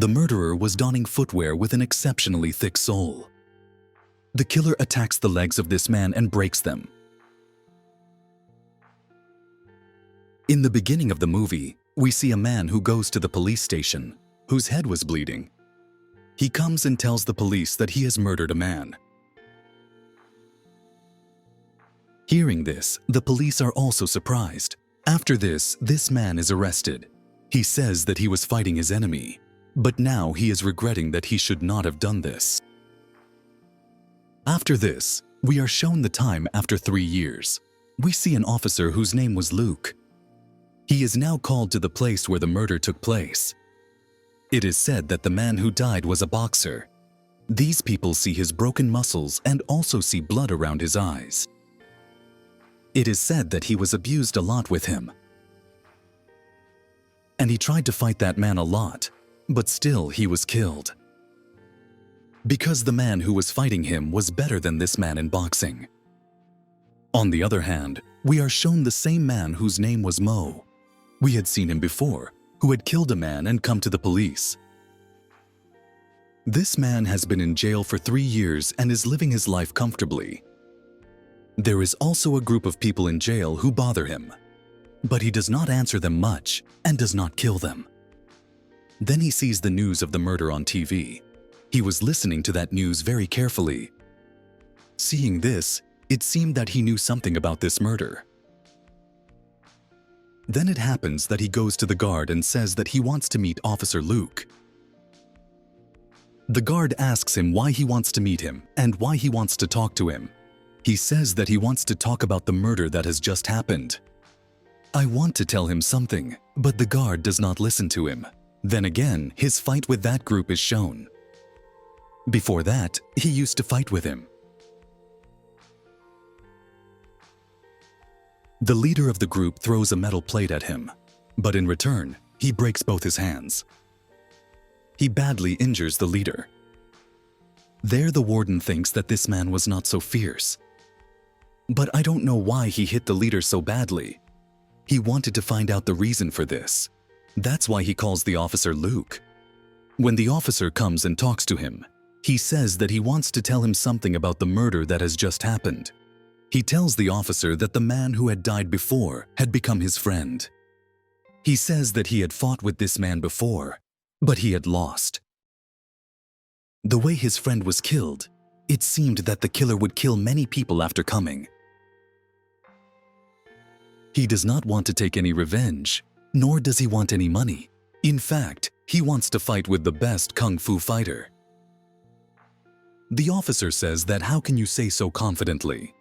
The murderer was donning footwear with an exceptionally thick sole. The killer attacks the legs of this man and breaks them. In the beginning of the movie, we see a man who goes to the police station, whose head was bleeding. He comes and tells the police that he has murdered a man. Hearing this, the police are also surprised. After this man is arrested. He says that he was fighting his enemy, but now he is regretting that he should not have done this. After this, we are shown the time after 3 years. We see an officer whose name was Luke. He is now called to the place where the murder took place. It is said that the man who died was a boxer. These people see his broken muscles and also see blood around his eyes. It is said that he was abused a lot with him. And he tried to fight that man a lot, but still he was killed. Because the man who was fighting him was better than this man in boxing. On the other hand, we are shown the same man whose name was Mo. We had seen him before, who had killed a man and come to the police. This man has been in jail for 3 years and is living his life comfortably. There is also a group of people in jail who bother him, but he does not answer them much and does not kill them. Then he sees the news of the murder on TV. He was listening to that news very carefully. Seeing this, it seemed that he knew something about this murder. Then it happens that he goes to the guard and says that he wants to meet Officer Luke. The guard asks him why he wants to meet him and why he wants to talk to him. He says that he wants to talk about the murder that has just happened. I want to tell him something, but the guard does not listen to him. Then again, his fight with that group is shown. Before that, he used to fight with him. The leader of the group throws a metal plate at him, but in return, he breaks both his hands. He badly injures the leader. There the warden thinks that this man was not so fierce. But I don't know why he hit the leader so badly. He wanted to find out the reason for this. That's why he calls the officer Luke. When the officer comes and talks to him, he says that he wants to tell him something about the murder that has just happened. He tells the officer that the man who had died before had become his friend. He says that he had fought with this man before, but he had lost. The way his friend was killed, it seemed that the killer would kill many people after coming. He does not want to take any revenge, nor does he want any money. In fact, he wants to fight with the best Kung Fu fighter. The officer says that how can you say so confidently?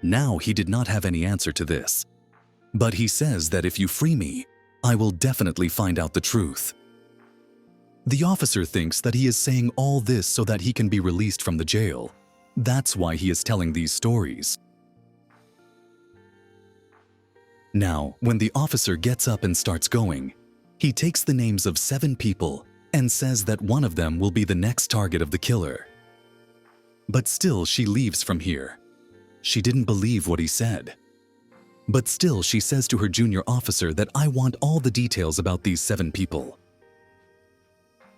Now he did not have any answer to this. But he says that if you free me, I will definitely find out the truth. The officer thinks that he is saying all this so that he can be released from the jail. That's why he is telling these stories. Now, when the officer gets up and starts going, he takes the names of 7 people and says that one of them will be the next target of the killer. But still, she leaves from here. She didn't believe what he said. But still, she says to her junior officer that I want all the details about these 7 people.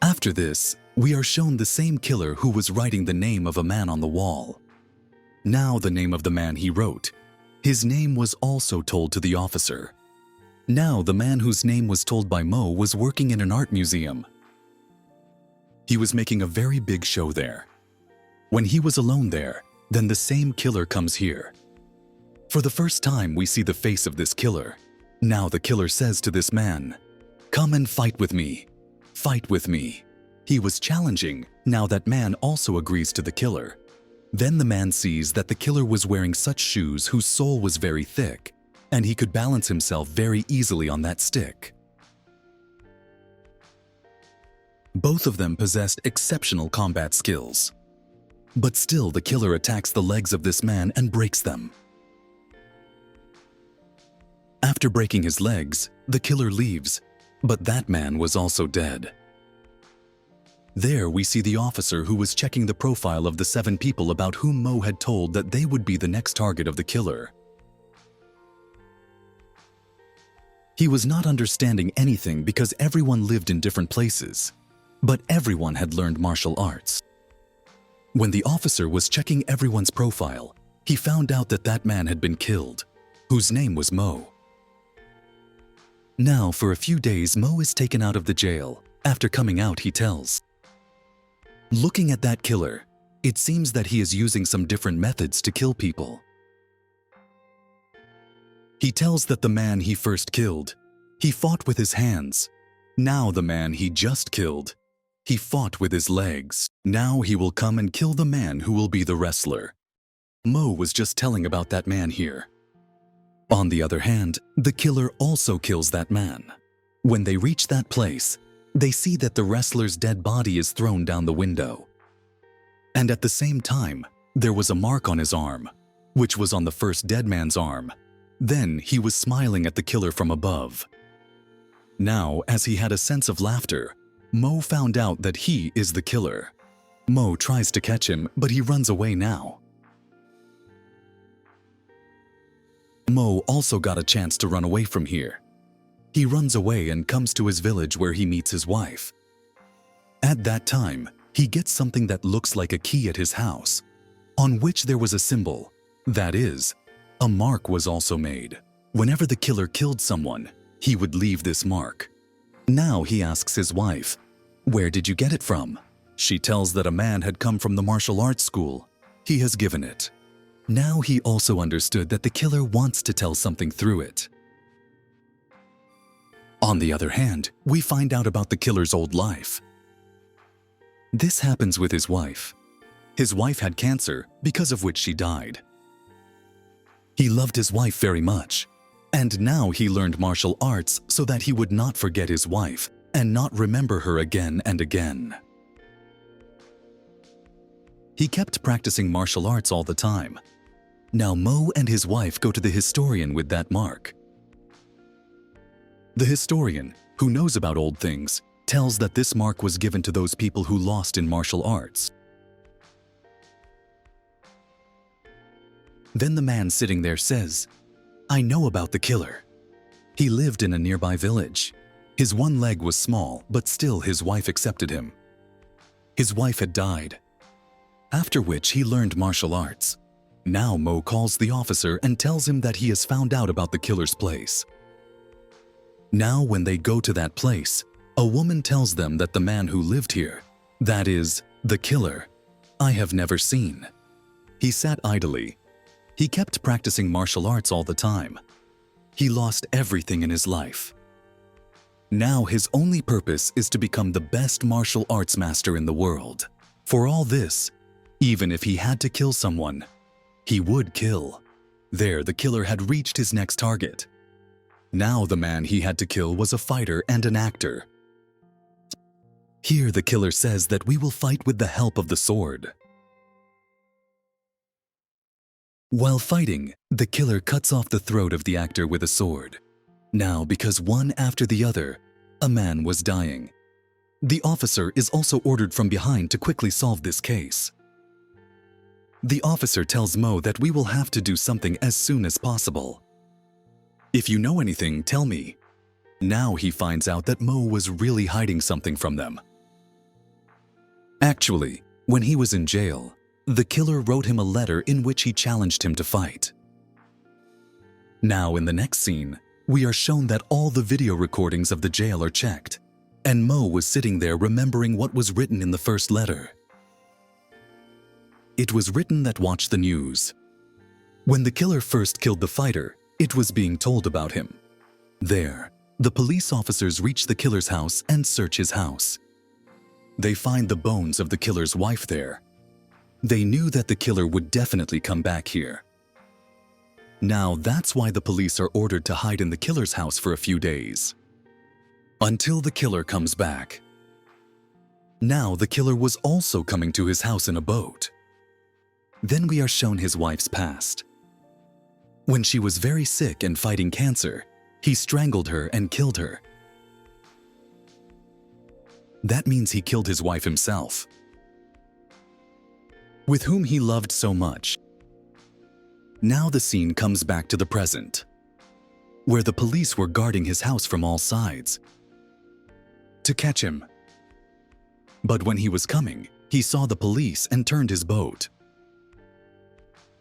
After this, we are shown the same killer who was writing the name of a man on the wall. Now the name of the man he wrote. His name was also told to the officer. Now the man whose name was told by Mo was working in an art museum. He was making a very big show there. When he was alone there, then the same killer comes here. For the first time, we see the face of this killer. Now the killer says to this man, "Come and fight with me. Fight with me." He was challenging. Now that man also agrees to the killer. Then the man sees that the killer was wearing such shoes whose sole was very thick, and he could balance himself very easily on that stick. Both of them possessed exceptional combat skills. But still, the killer attacks the legs of this man and breaks them. After breaking his legs, the killer leaves, but that man was also dead. There we see the officer who was checking the profile of the 7 people about whom Mo had told that they would be the next target of the killer. He was not understanding anything because everyone lived in different places. but everyone had learned martial arts. When the officer was checking everyone's profile, he found out that that man had been killed, whose name was Mo. Now, for a few days, Mo is taken out of the jail. After coming out, he tells, looking at that killer, it seems that he is using some different methods to kill people. He tells that the man he first killed, he fought with his hands. Now the man he just killed, he fought with his legs. Now he will come and kill the man who will be the wrestler. Mo was just telling about that man here. On the other hand, the killer also kills that man. When they reach that place, they see that the wrestler's dead body is thrown down the window. And at the same time, there was a mark on his arm, which was on the first dead man's arm. Then he was smiling at the killer from above. Now, as he had a sense of laughter, Mo found out that he is the killer. Mo tries to catch him, but he runs away now. Mo also got a chance to run away from here. He runs away and comes to his village where he meets his wife. At that time, he gets something that looks like a key at his house, on which there was a symbol. That is, a mark was also made. Whenever the killer killed someone, he would leave this mark. Now he asks his wife, "Where did you get it from?" She tells that a man had come from the martial arts school. He has given it. Now he also understood that the killer wants to tell something through it. On the other hand, we find out about the killer's old life. This happens with his wife. His wife had cancer, because of which she died. He loved his wife very much, and now he learned martial arts so that he would not forget his wife and not remember her again and again. He kept practicing martial arts all the time. Now Mo and his wife go to the historian with that mark. The historian, who knows about old things, tells that this mark was given to those people who lost in martial arts. Then the man sitting there says, "I know about the killer. He lived in a nearby village. His one leg was small, but still his wife accepted him. His wife had died. After which he learned martial arts. Now Mo calls the officer and tells him that he has found out about the killer's place. Now when they go to that place, a woman tells them that the man who lived here, that is, the killer, I have never seen. He sat idly. He kept practicing martial arts all the time. He lost everything in his life. Now his only purpose is to become the best martial arts master in the world. For all this, even if he had to kill someone, he would kill. There, the killer had reached his next target. Now the man he had to kill was a fighter and an actor. Here the killer says that we will fight with the help of the sword. While fighting, the killer cuts off the throat of the actor with a sword. Now, because one after the other, a man was dying. The officer is also ordered from behind to quickly solve this case. The officer tells Mo that we will have to do something as soon as possible. If you know anything, tell me. Now he finds out that Mo was really hiding something from them. Actually, when he was in jail, the killer wrote him a letter in which he challenged him to fight. Now in the next scene, we are shown that all the video recordings of the jail are checked, and Mo was sitting there remembering what was written in the first letter. It was written that watch the news. When the killer first killed the fighter, it was being told about him. There, the police officers reach the killer's house and search his house. They find the bones of the killer's wife there. They knew that the killer would definitely come back here. Now that's why the police are ordered to hide in the killer's house for a few days, until the killer comes back. Now the killer was also coming to his house in a boat. Then we are shown his wife's past. When she was very sick and fighting cancer, he strangled her and killed her. That means he killed his wife himself, with whom he loved so much. Now the scene comes back to the present, where the police were guarding his house from all sides to catch him. But when he was coming, he saw the police and turned his boat.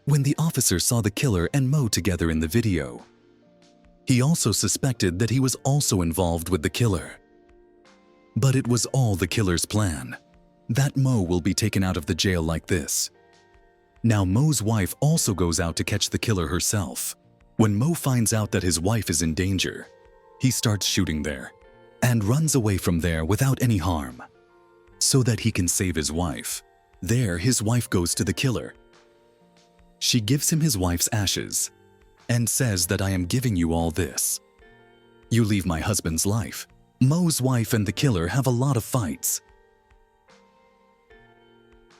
When the officer saw the killer and Mo together in the video, he also suspected that he was also involved with the killer. But it was all the killer's plan, that Mo will be taken out of the jail like this. Now Mo's wife also goes out to catch the killer herself. When Mo finds out that his wife is in danger, he starts shooting there and runs away from there without any harm, so that he can save his wife. There, his wife goes to the killer. She gives him his wife's ashes and says that I am giving you all this. You leave my husband's life. Mo's wife and the killer have a lot of fights.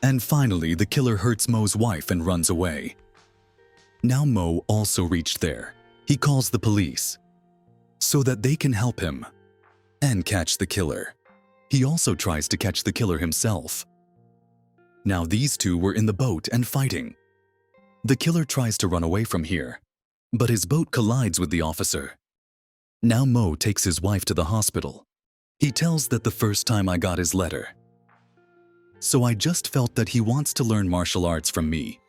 And finally, the killer hurts Mo's wife and runs away. Now Mo also reached there. He calls the police so that they can help him and catch the killer. He also tries to catch the killer himself. Now these two were in the boat and fighting. The killer tries to run away from here, but his boat collides with the officer. Now Mo takes his wife to the hospital. He tells that the first time I got his letter, so I just felt that he wants to learn martial arts from me.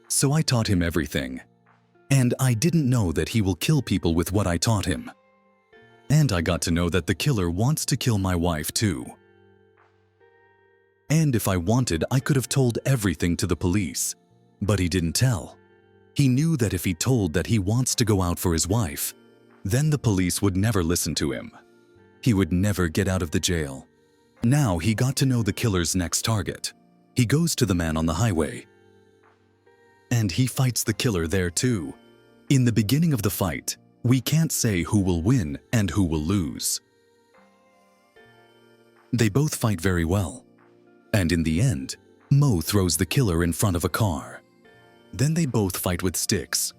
So I taught him everything. And I didn't know that he will kill people with what I taught him. And I got to know that the killer wants to kill my wife too. And if I wanted, I could have told everything to the police. But he didn't tell. He knew that if he told that he wants to go out for his wife, then the police would never listen to him. He would never get out of the jail. Now he got to know the killer's next target. He goes to the man on the highway. And he fights the killer there too. In the beginning of the fight, we can't say who will win and who will lose. They both fight very well. And in the end, Mo throws the killer in front of a car. Then they both fight with sticks.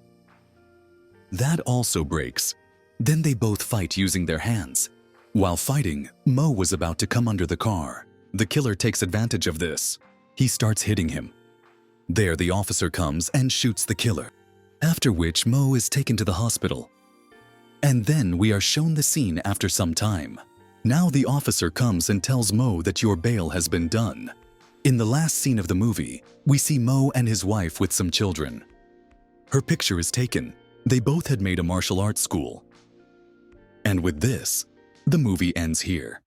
That also breaks. Then they both fight using their hands. While fighting, Mo was about to come under the car. The killer takes advantage of this. He starts hitting him. There, the officer comes and shoots the killer, after which Mo is taken to the hospital. And then we are shown the scene after some time. Now the officer comes and tells Mo that your bail has been done. In the last scene of the movie, we see Mo and his wife with some children. Her picture is taken. They both had made a martial arts school. And with this, the movie ends here.